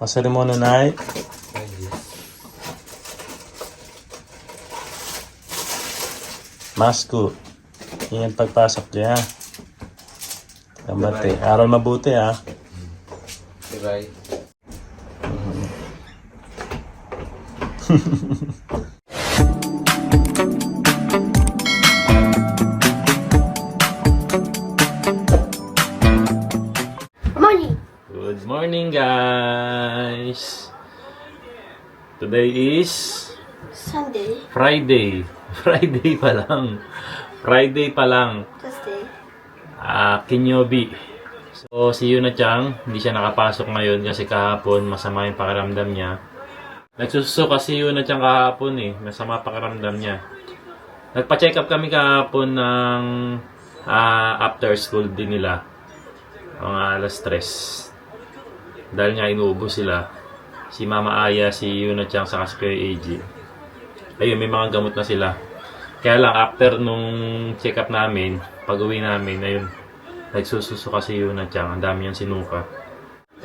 Masali mo na, Nay. Masko. Yan pagpasok niya. Kambate. Aral mabuti, ha? Bye. Morning. Good morning, guys. Today is Sunday. Friday. Friday pa lang. Friday pa lang. Thursday. Kinyobi. So, si Yuna Chang, hindi siya nakapasok ngayon kasi kahapon masama yung pakiramdam niya. Nagsususo kasi Yuna Chang kahapon eh. Masama pakiramdam niya. Nagpa-check up kami kahapon ng after school din nila. Mga alas 3. Dahil nga inuubo sila. Si Mama Aya, si Yuna Chang, saka si Kuya AG. Ayun, may mga gamot na sila. Kaya lang, after nung check-up namin, pag-uwi namin, ayun, nagsususo kasi Yuna Chang. Ang dami niyang sinuka.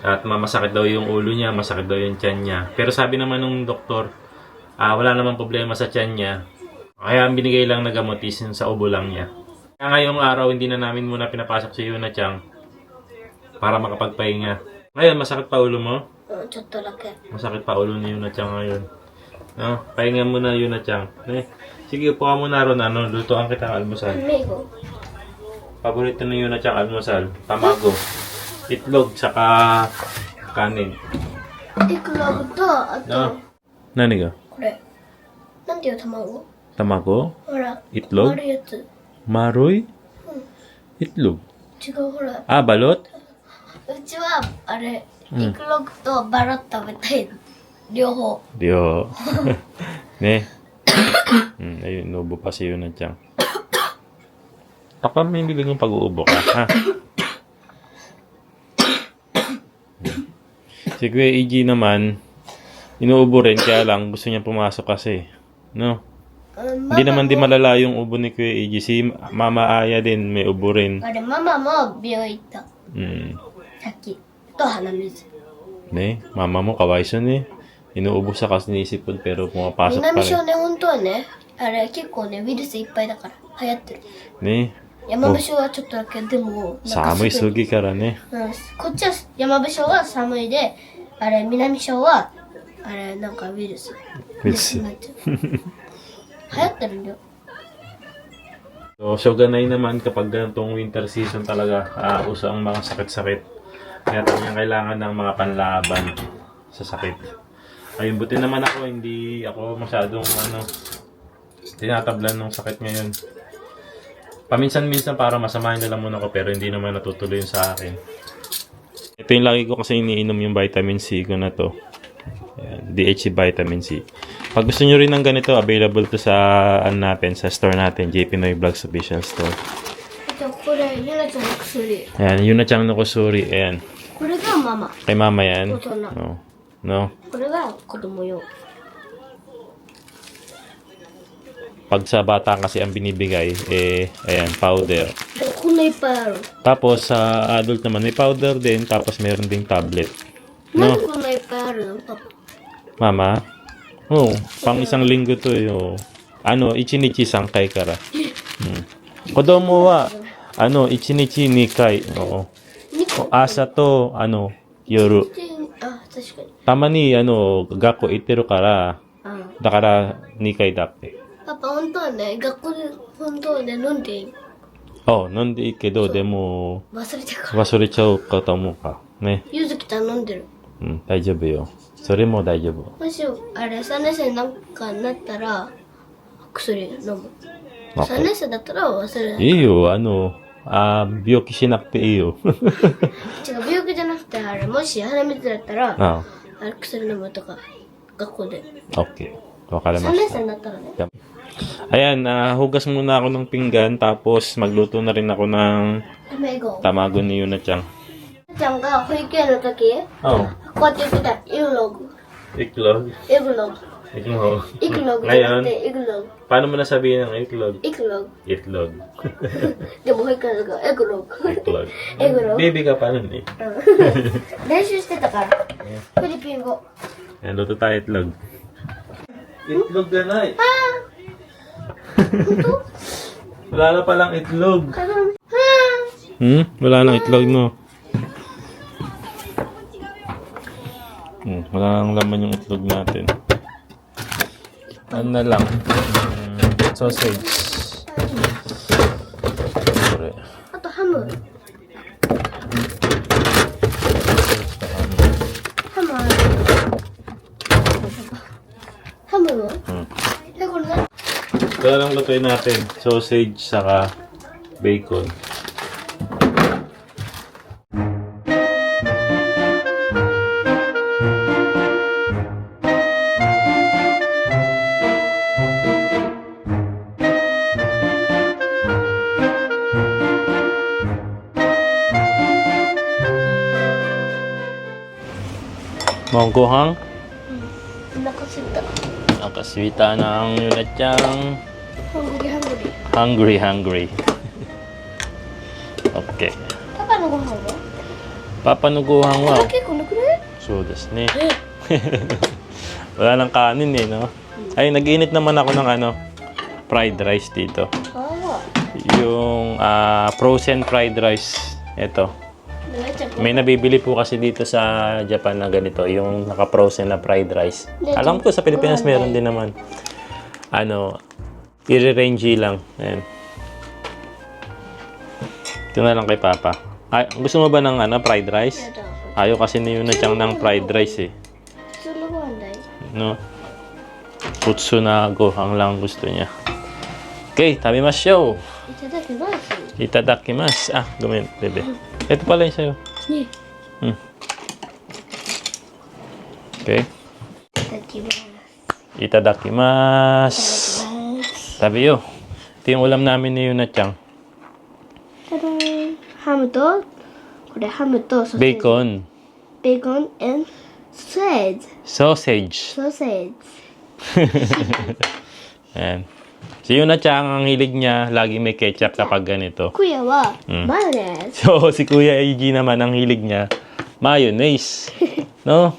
At masakit daw yung ulo niya, masakit daw yung tiyan niya. Pero sabi naman nung doktor, wala namang problema sa tiyan niya. Kaya ang binigay lang na gamot is sa ubo lang niya. Kaya ngayong araw, hindi na namin muna pinapasok si Yuna Chang para makapagpahinga. Ngayon, masakit pa ulo mo? Masakit pa ulo ni Yuna Chang ngayon. No, pahinga muna Yuna Chang. Sige, upo ka muna ron. Lutuan kita ng almusal. Amigo. Paborito ni Yuna Chang almusal. Tamago. Itlog, saka kanin. Iklog to, ato. No? Nani ga? これ。なんていう卵 Tamago? ほら。 Itlog? 丸いやつ。 Maroy? Itlog? 違う、ほら。 Balot? うちは、あれ、イクログとバラ食べたい。両方。 Dio. Ne? Ayun, inuubo pa si Yuna Chang. Baka may bilang yung pag-uubo ka, ha? Si Kuya EG naman, inuubo rin, kaya lang gusto niya pumasok kasi. No? Hindi naman di malala yung ubo ni Kuya EG. Si Mama Aya din may ubo rin. あれ、ママも病院行った。 さっき。と鼻水。 Ne? Mama mo, kawaiso ne. Inuubo sa kasi ni Sipon pero pumapasok pa 南 rin. 少年本当はね、あれ結構ね、ウイルスいっぱいだから流行ってる。 Ne? 山伏はちょっとだけでも、なんか Samoy すぐに sugi ka ne. うん、こっちは山伏は寒いで、あれ南小はあれなんかウイルス。ウイルスなってる流行ってるんだよ。 So, shoganay naman kapag ganitong winter season talaga, uso ang mga sakit-sakit. Kaya talagang kailangan ng mga panlaban sa sakit. Ayun, buti naman ako, hindi ako masyadong tinatablan ng sakit ngayon. Paminsan-minsan para masamahin na lang muna ko pero hindi naman natutuloy yun sa akin. Ito yung lagi ko kasi iniinom yung vitamin C ko na to. Ayan, DHC vitamin C. Pag gusto nyo rin ng ganito, available to sa natin, sa store natin, JP Noy Vlogs Official Store. あとこれゆなちゃんの薬。 Ayan, Yuna Chang no Kusuri. Ayan. これがママ。 Kay mama yan. Ito na. No. No. これが子供用。 Pag sa bata kasi ang binibigay, ayan, powder. こんないっぱいある。 Tapos sa adult naman, may powder din, tapos meron ding tablet. なん No? でこんないっぱいあるのパパ。 Mama? Oh, pang isang linggo to eh. Oh. Ichinichi sangkay kara. Kodomo wa, ichinichi nikai. Oo. 2個。 Asa to, yoru. あ、確かに。 Tama ni, gakko iteru kara. あ Dakara, nikai datte. パパ、本当はね、学校で本当はね、飲んでいい。 Oh, non di ikedo, demo, 忘れたから。 wasurechou ka to mo ka. Ne? ゆずきちゃん飲んでる。 Daijoubu yo. Sore mo daijoubu. もし、あれ、3年生なんかになったら、薬飲む。3 Okay. 年生だったら忘れない。 Iyo, biyoki shinakute iyo. 違う、病気じゃなくて、あれ、もし鼻水だったら、 Ah, あれ、薬飲むとか、学校で。 okay. 3 Wakarimashita. 年生になったらね。 Ayan, hugas muna ako ng pinggan tapos magluto na rin ako ng 卵。 tamago ni Yuna Chang. ちゃんが保育園の時、 Oh, こうやって言ってた。イグログ。 iklog. エグログ。Itlog. イクログじゃ Ngayon, なくて、イクログ。 paano mo nasabihin ng itlog? イクログ。 Itlog. でも、保育園が、エクログ。 Itlog. Itlog. Baby ka pa nun eh. 練習してたから。フィリピン語。 Yan, luto tayo itlog. Itlog ka na eh. Wala na palang itlog. Wala nang itlog mo. Wala nang laman yung itlog natin. Ano na lang? Sausage. Sorry. あと、ハム。ハムある。ハムは え、これ何 Ito na lang lutuin natin. Sausage saka bacon. Monggohang? お腹すいた。 Nakaswita ng Yunachang. ハングリーハングリー。 Hungry. Okay. パパのご飯は Papanuguhang wow. 結構なくない So, das ne. Wala nang kanin eh, no? Ay, nag-init naman ako ng fried rice dito. あ Yung frozen fried rice. Ito. あ。めっちゃ May nabibili po kasi dito sa Japan na ganito, yung naka-frozen na fried rice. Alam ko sa Pilipinas meron din naman. I-range lang. Ayan. Ito na lang kay Papa. Ay, gusto mo ba ng fried rice? やだ。 Ayaw kasi ni Yuna-chan ng fried rice eh. 普通のご飯だよ。 No? Putsu na gohang lang gusto niya. Okay, tabimashou. いただきます。 Itadakimasu. Ah, gumin, bebe. Ito pala yung sa'yo. ね。 Okay. いただきます。 Itadakimasu. Tabi yo. Ito yung ulam namin ni Yuna-chan. ただーん。ハムと、これハムとソーセージ。 Bacon. ベーコン and ソーセージ。 Sausage. ソーセージ。 Ayan. Si Yuna-chan, ang hilig niya, lagi may ketchup kapag ganito. クヤはマヨネーズ。 So, si Kuya Eiji naman, ang hilig niya, mayonnaise. No?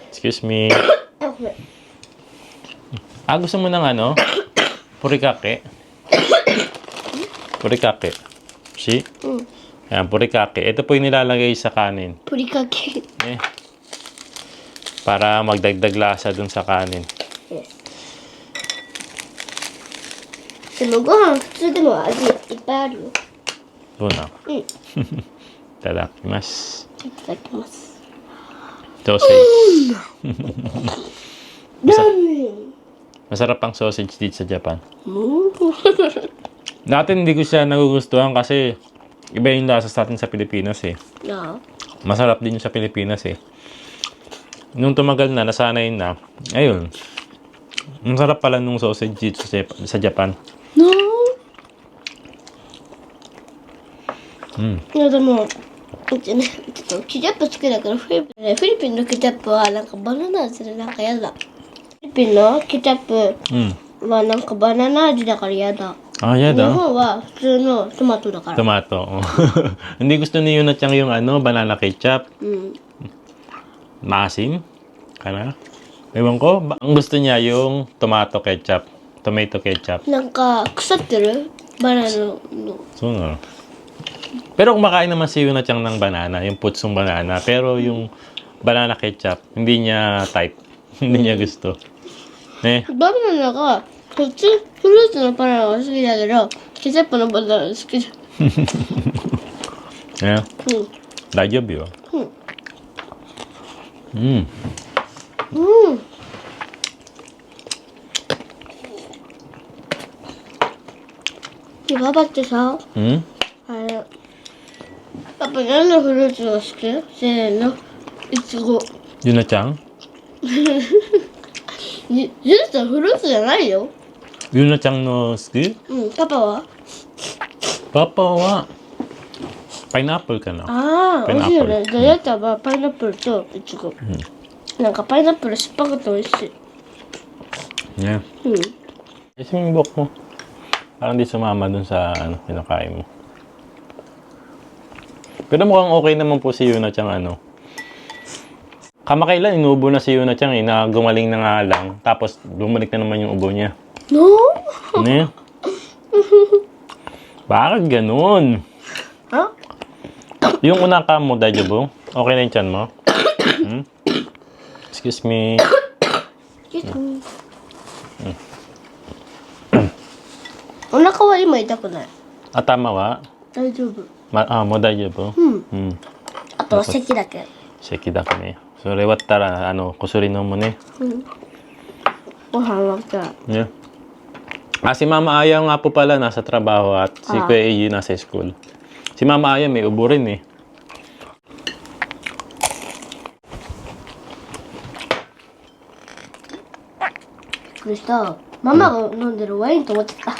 Excuse me. あ、これ。 Gusto mo ng purikake? Purikake. Si? うん。 Ayan, purikake. Ito po yung nilalagay sa kanin. ふりかけ。 Eh. Para magdagdag lasa dun sa kanin. でもご飯普通でも味いっぱいあるよ。 Una. うん。い Itadakimasu. ただきます。 Sausage. ラーメン。 Masarap ang sausage dito sa Japan. もう。 Dati hindi ko siya nagugustuhan kasi iba yung lasa sa atin sa Pilipinas eh. なあ。 Masarap din yung sa Pilipinas eh. Nung tumagal na, nasanay na, ayun. Ang sarap pala nung sausage dito sa Japan. なあ。 Mm. いやでも、うちね、ちょっとケチャップ好きだからフィリピンのケチャップはなんかバナナ味でなんかやだ。フィリピンのケチャップ Mm. はなんかバナナ味だからやだ。 Ah, 日 yan ah. 本は普通のトマトだから。 Tomato. Hindi gusto ni Yuna-chan yung banana ketchup. うん。 Maasim. Kana? Ewan ko. Ang gusto niya yung tomato ketchup. Tomato ketchup. なんか腐ってるバナナの。 So, no. Pero kumakain naman si Yuna-chan ng banana. Yung putsong banana. Pero yung banana ketchup, hindi niya type. Hindi niya gusto. Eh. バナナが普通フルーツのバナナが好きだけどケチャップのバナナ好きじゃ Yeah. ん。うん。 Dajob yun. Mm. うん。でパパってさ、 Mm? あれ、パパ何のフルーツが好き？せーの、いちご。 Yuna-chan? ジュースはフルーツじゃないよ。 Yuna-chan no suki? うん、パパは？ Papa wa pineapple ka na. ああ、美味しいよね。 Pineapple. で、やったはパイナップルといちご。なんかパイナップル酸っぱくて美味しい。 Yeah. うん。 Kasi yung buhok mo. Parang di sumama dun sa pinakain mo. Pero mukhang okay naman po si Yuna Chang Kamakailan inubo na si Yuna Chang na gumaling na nga lang. Tapos bumalik na naman yung ubo niya. No? Ano yun? Bakit ganun? Ha? Yung unang kam mo, Dajobo, okay na yung tiyan mo? Hmm? Excuse me. Excuse me. お腹は今痛くない。 Tama wa? 大丈夫。 Mo Dajobo? うん。 Hmm. あとは咳だけ。 Seki da ne. So, rewat tara, kusuri no mo ne. うん。ご飯はじゃあ。 Yeah. Si Mama Aya nga po pala nasa trabaho at si Kuya Eiji nasa school. Si Mama Aya may ubo rin eh. びっくりした。ママが飲んでるワインと思ってた。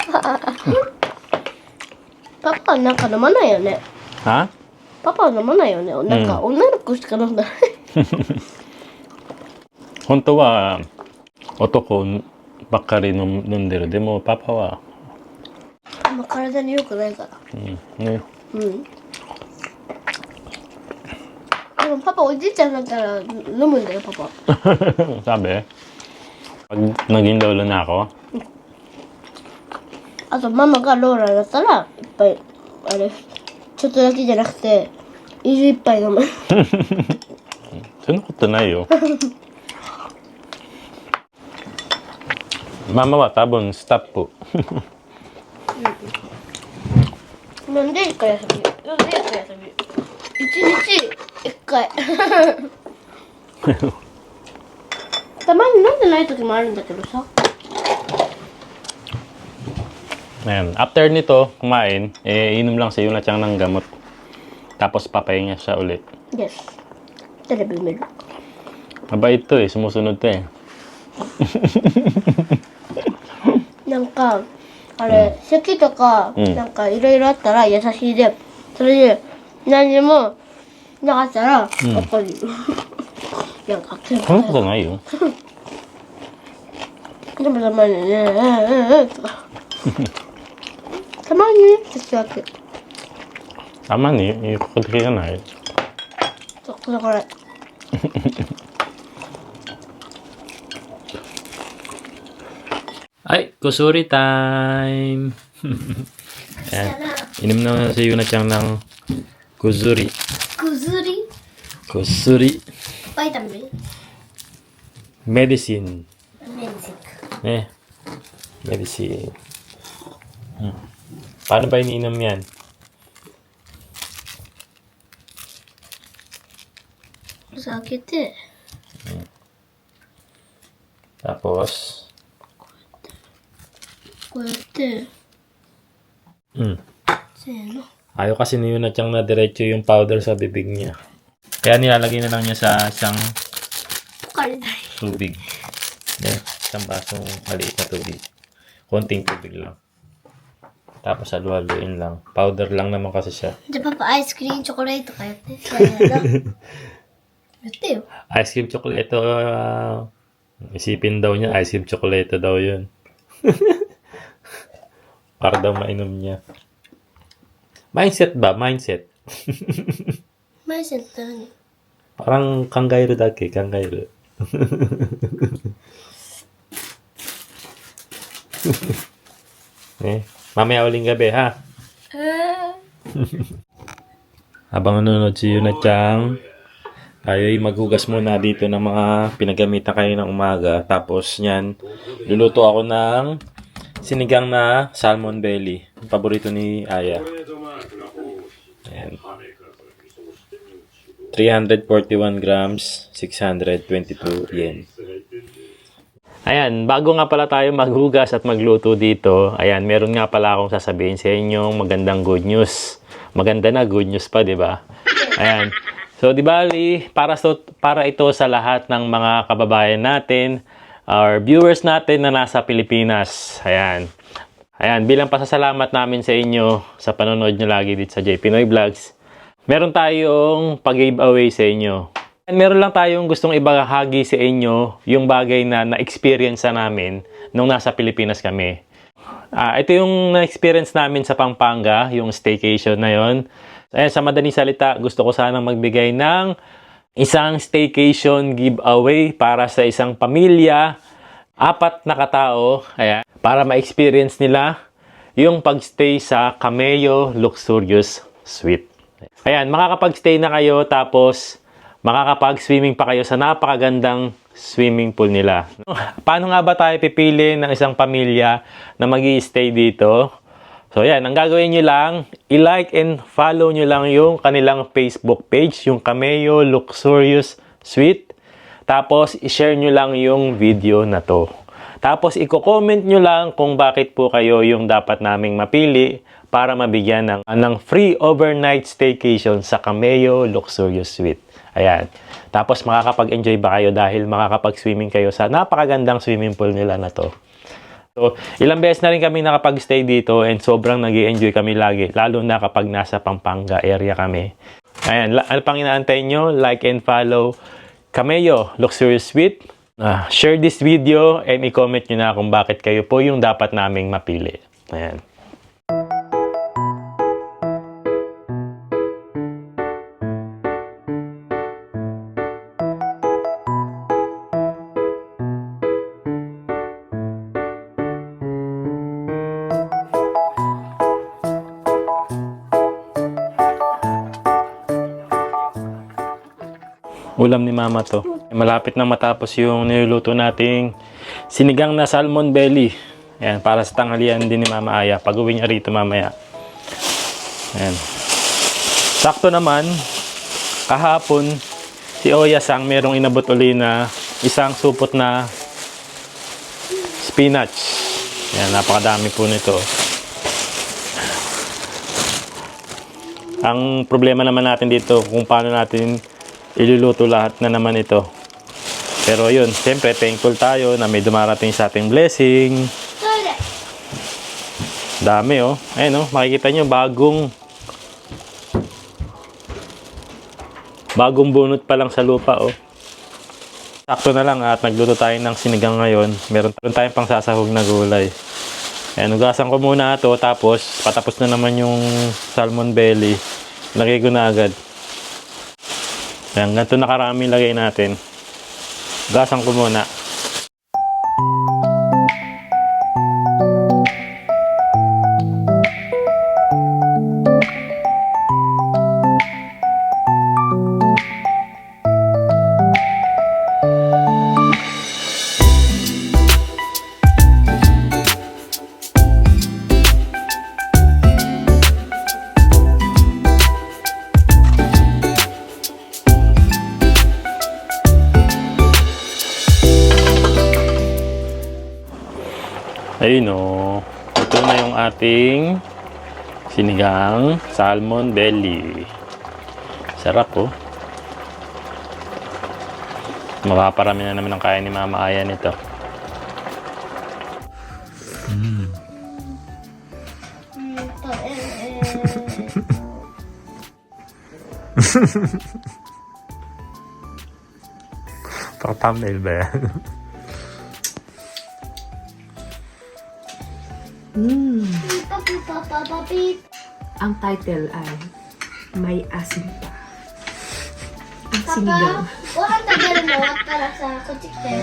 パパはなんか飲まないよね。 Ha? パパは飲まないよね。なんか女の子しか飲んだない。 Honto wa otoko bakkari nonderu. Demo papa wa あんま体に良くないから。 ね. うん。でもパパおじいちゃんだったら飲むんだよパパ。 Sabi. Pag naging lolo na ako, あとママがローラだったらいっぱいあれちょっとだけじゃなくて水いっぱい飲む。 そんなことないよ. Mama wa tabon stop po. なんで一回休み？なんで一回休み？一日一回。たまに飲んでない時もあるんだけどさ。 Ayan. After nito, kumain, inom lang si Yuna Chang ng gamot. Tapos papahinga siya ulit. Yes. テレビ見る。 Mabait to eh, sumusunod to eh. なんかあれ、咳とか、うんなんかいろいろあったら優しいで、それで何にもなかったらやっぱり、なんか全部 Ano ko na yun? でもたまにね、とかたまにね、私はけ Tama ni, ikukudki ka na eh. そうこれこれ。 Ay, kusuri time! Ayan. Inom na si Yuna Chang ng kusuri. ぐずり Kusuri バイタミン medicine. メンジック Eh, medicine. Paano ba iniinom yan? Sa 開けて Tapos, こうやって せーの ayaw kasi ni Yuna Chang na diretso yung powder sa bibig niya. Kaya nilalagay na lang niya sa isang ポカリない tubig. Yeah, isang basong maliit na tubig. Konting tubig lang. Tapos halu-haluin lang. Powder lang naman kasi siya. じゃあパパアイスクリームチョコレートかやってせーのやってよ Ice cream chocolate. Isipin daw niya, ice cream chocolate daw yun. Para daw mainom niya. Mindset ba? Mindset. マイセンって何 Parang kanggayro dake, kanggayro. Mamaya uling gabi, ha? Habang nanonood si Yuna Chang, tayo ay maghugas muna dito ng mga pinagamitan kayo ng umaga. Tapos yan, luluto ako ng sinigang na salmon belly. Paborito ni Aya. Ayan. 341 grams, 622 yen. Ayan, bago nga pala tayo maghugas at magluto dito, ayan, meron nga pala akong sasabihin sa inyong magandang good news. Maganda na good news pa, di ba? Ayan. So, di bali, para ito sa lahat ng mga kababayan natin, or viewers natin na nasa Pilipinas. Ayan. Ayan, bilang pasasalamat namin sa inyo sa panonood nyo lagi dito sa J Pinoy Vlogs, meron tayong pag-giveaway sa inyo. Meron lang tayong gustong ibahagi sa inyo yung bagay na na-experience namin nung nasa Pilipinas kami. Ito yung na-experience namin sa Pampanga, yung staycation na yon. Ayan, sa madaling salita, gusto ko sanang magbigay ng isang staycation giveaway para sa isang pamilya, 4 na katao, ayan, para ma-experience nila yung pagstay sa Cameo Luxurious Suite. Ayan, makakapag-stay na kayo tapos makakapag-swimming pa kayo sa napakagandang swimming pool nila. Paano nga ba tayo pipili ng isang pamilya na mag-i-stay dito? So yan, ang gagawin nyo lang, i-like and follow nyo lang yung kanilang Facebook page, yung Cameo Luxurious Suite. Tapos, i-share nyo lang yung video na to. Tapos, i-comment nyo lang kung bakit po kayo yung dapat naming mapili para mabigyan ng free overnight staycation sa Cameo Luxurious Suite. Ayan. Tapos makakapag-enjoy ba kayo dahil makakapag-swimming kayo sa napakagandang swimming pool nila na to. So, ilang beses na rin kami nakapag-stay dito and sobrang nag-i-enjoy kami lagi. Lalo na kapag nasa Pampanga area kami. Ayan. Ano pang inaantay nyo? Like and follow Cameo Luxurious Suite. Share this video and i-comment nyo na kung bakit kayo po yung dapat naming mapili. Ayan. Ulam ni Mama to. Malapit na matapos yung niluluto nating sinigang na salmon belly. Ayan, para sa tanghalian din ni Mama Aya. Pag-uwi niya rito mamaya. Ayan. Sakto naman, kahapon, si Oya Sang merong inabot uli na isang supot na spinach. Ayan, napakadami po nito. Ang problema naman natin dito kung paano natin iluluto lahat na naman ito. Pero yun, siyempre thankful tayo na may dumarating sa ating blessing. Dami oh. Ayun oh, makikita nyo bagong bunot pa lang sa lupa oh. Sakto na lang at nagluto tayo ng sinigang ngayon. Meron tayong pang sasahog na gulay. Ayan, ugasan ko muna ito tapos patapos na naman yung salmon belly. Lagay ko na agad. Ayan, ganito na karami lagay natin. Gasan ko muna. Ayun o, ito na yung ating sinigang salmon belly. Sarap po. Mapaparami na naman ang kaya ni Mama Aya nito. Pang-thumbnail ba yan? Ang title ay May Asin Pa. Ang sinigang. Walang tagal mo para sa kutsik-tek.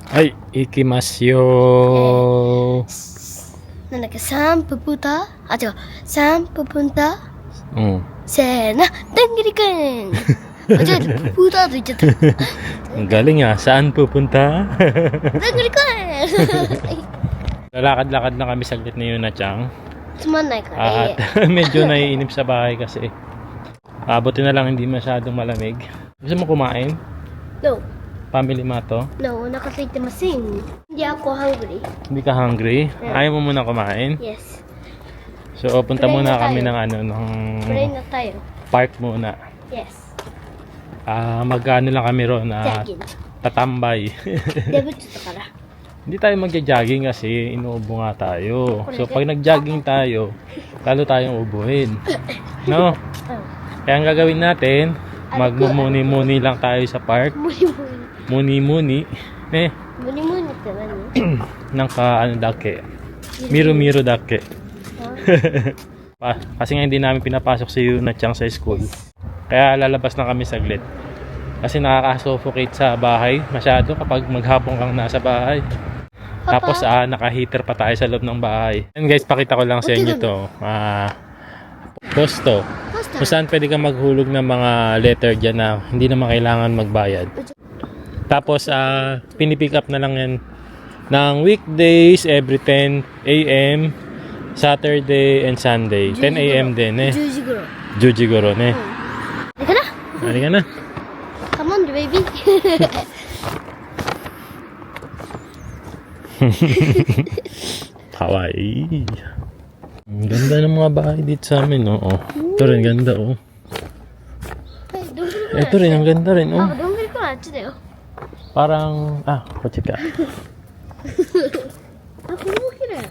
はい、行きますよ。なんだっけ、3分punta? あ、違う。3分punta? うん。せーの、どんぐりくん。あ、違う、punta と言っちゃった。どん Ang galing ah. Saan pupunta? ぐりくん。 Lalakad-lakad na kami saglit ni Yuna Chang. つまんないからいい。 At medyo naiinip sa bahay kasi. Abuti na lang hindi masyadong malamig. Gusto mo kumain? No, Family mo to? no, お腹空いてません。Hindi ako hungry. Hindi ka hungry? Ayaw mo muna kumain? Yes. So, punta Pray muna na kami tayo. ng ng Pray na tayo. park muna. Yes. Mag-ano lang kami ron, じゃあ、いいな。 tatambay. デブッチだから。Hindi tayo magja-jogging kasi inuubo nga tayo. So pag nag-jogging tayo, lalo tayong ubuhin. No? Kaya ang gagawin natin, magmumuni-muni lang tayo sa park. Muni-muni. Muni-muniって何？ Nang ano dake. Miro-miro dake. Kasi nga hindi namin pinapasok si Yuna Chang sa school. Kaya lalabas na kami saglit. Kasi nakaka-suffocate sa bahay masyado kapag maghapon kang nasa bahay. Tapos naka-heater pa tayo sa loob ng bahay. And guys, pakita ko lang sa inyo to. Posto. Kung saan pwede kang maghulog ng mga letter dyan na hindi naman kailangan magbayad. Tapos pinipick up na lang yan ng weekdays every 10 a.m. Saturday and Sunday. 10 a.m. din eh. 10時頃。 Jujigoro ne. あれかな？ Halika na. Come on, baby. Hawaii. Ang ganda ng mga bahay dito sa amin, oh. Ito rin, ganda, oh. Ito rin, ang ganda rin, oh. どんぐりからあっちだよ。 Parang, kotse ka. あ、これも綺麗。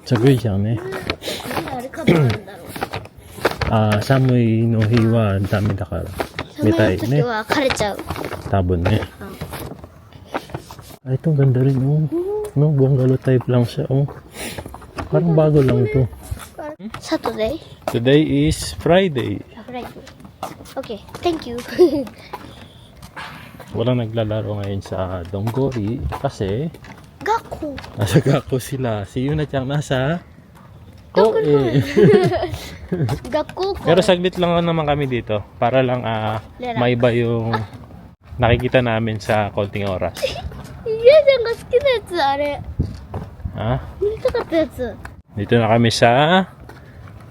Sagoy siya, ne. なんであれカバーなんだろう。 Samui no hiwa, dami dakara. 寒い時は枯れちゃう。 Tabon, ne. Ay, ito, ganda rin, oh. No, bungalow type lang siya, oh. Parang bago lang to. Saturday? Today is Friday. Friday. Okay, thank you. Walang naglalaro ngayon sa Donggori kasi Gakko. nasa Gakko sila. Si Yuna Chang nasa Gakko ko. Pero saglit lang naman kami dito para lang maiba yung nakikita namin sa konting oras. ゆうちゃんが好きなやつ、あれ。 Ha? 見たかったやつ。 Dito na kami sa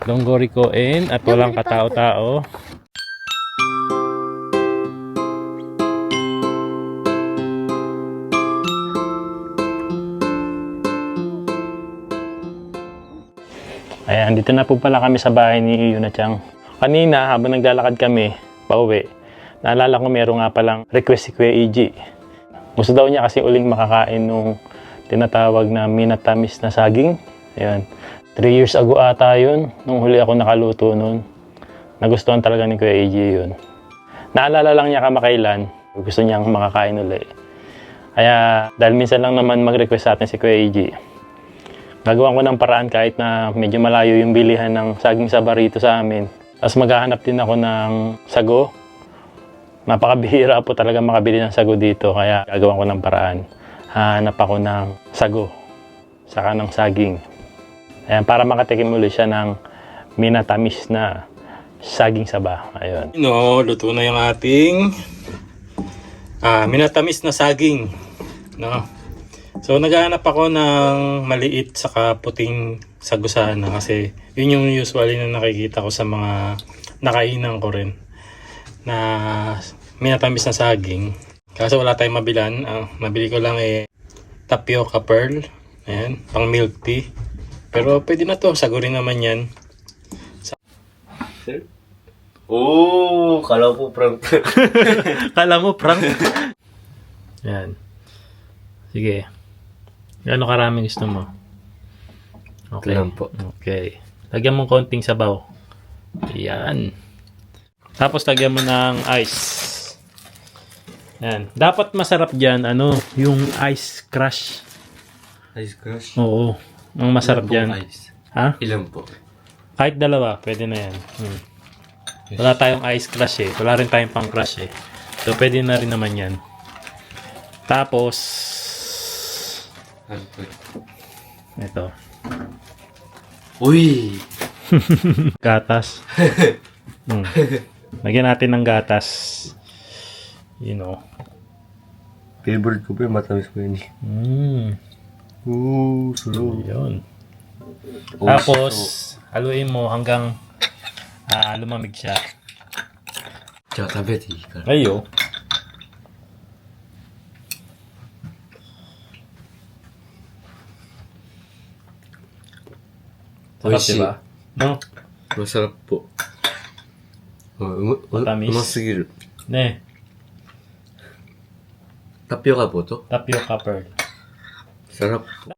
Donggori Koen at walang katao-tao. Ayan, dito na po pala kami sa bahay ni Yuna Chang. Kanina, habang naglalakad kami, pauwi, naalala ko meron nga palang request si Kuya EG. Gusto daw niya kasi uling makakain nung tinatawag na minatamis na saging. Ayan. 3 years ago ata yun, nung huli ako nakaluto nun. Nagustuhan talaga ni Kuya EG yun. Naalala lang niya kamakailan, gusto niyang makakain uli. Kaya, dahil minsan lang naman mag-request sa atin si Kuya EG, gagawan ko ng paraan kahit na medyo malayo yung bilihan ng saging saba rito sa amin. Tapos maghahanap din ako ng sago. Napakabihira po talaga makabili ng sago dito, kaya gagawan ko ng paraan. Hanap ako ng sago, saka ng saging. Ayan, para makatikim ulit siya ng minatamis na saging saba. Ayun. Luto na yung ating minatamis na saging. No? So, naghahanap ako ng maliit saka puting sago sana kasi yun yung usually na nakikita ko sa mga nakainan ko rin na minatamis na saging. Kaso wala tayong mabilan. Nabili ko lang tapioca pearl. Ayan, pang milk tea. Pero pwede na to, sago rin naman yan. Kala ko prank. Kala mo prank? Ayan. Sige. Gano'ng karami gusto mo? Okay. Lang po. Okay. Lagyan mo konting sabaw. Ayan. Tapos lagyan mo ng ice. Ayan. Dapat masarap dyan, yung ice crush. Ice crush? Oo. Ang masarap dyan. Ice? Ha? Ilan po? Kahit dalawa, pwede na yan. Wala tayong ice crush eh. Wala rin tayong pang crush eh. So, pwede na rin naman yan. Tapos, Ano po? ito. Uy! Gatas. Lagyan natin ng gatas. Favorite ko po yung matamis po yun. Sarap. Yun. Tapos, haluin mo hanggang lumamig siya. Tsaka tabet, hika. Ayo. Sarap, Oishi. diba? No? Masarap po. Matamis. Umasigiru. Ne, Tapioca po to? tapioca pearl. Sarap po.